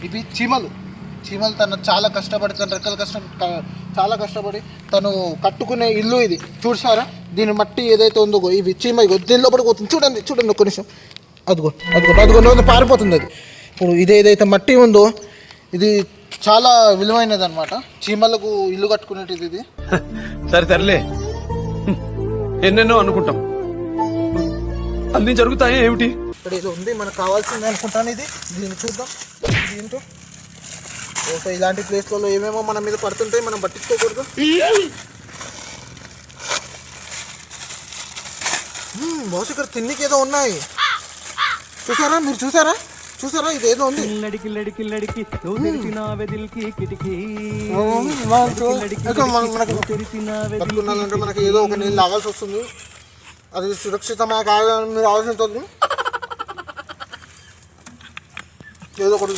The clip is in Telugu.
ఇవి చీమలు తను చాలా కష్టపడి తను చాలా కష్టపడి తను కట్టుకునే ఇల్లు ఇది. చూసారా దీని మట్టి ఏదైతే ఉందో ఇవి చీమ దీని లోపలికి పోతుంది. చూడండి ఒక్క నిమిషం. అదిగో పారిపోతుంది అది. ఇప్పుడు ఏదైతే మట్టి ఉందో ఇది చాలా విలువైనది అనమాట. చీమలకు ఇల్లు కట్టుకునేటిది ఇది. సరేలే, ఎన్నెన్నో అనుకుంటాం, అన్ని జరుగుతాయి ఏమిటి? ఇక్కడ ఏదో ఉంది మనకు కావాల్సింది అనుకుంటాను. దీన్ని చూద్దాం. దీంతో ఓకే, ఇలాంటి ప్లేస్లలో ఏమేమో మన మీద పడుతుంటాయి, మనం పట్టించుకోకూడదు. బాస్ ఇక్కడ తిన్నికి ఏదో ఉన్నాయి. మీరు చూసారా ఇది ఏదో ఉంది. మనకి ఏదో ఒక నీళ్ళు తాగాల్సి వస్తుంది. అది సురక్షితమా కాదని మీరు ఆలోచించవద్దు. ఏదో ఒకటి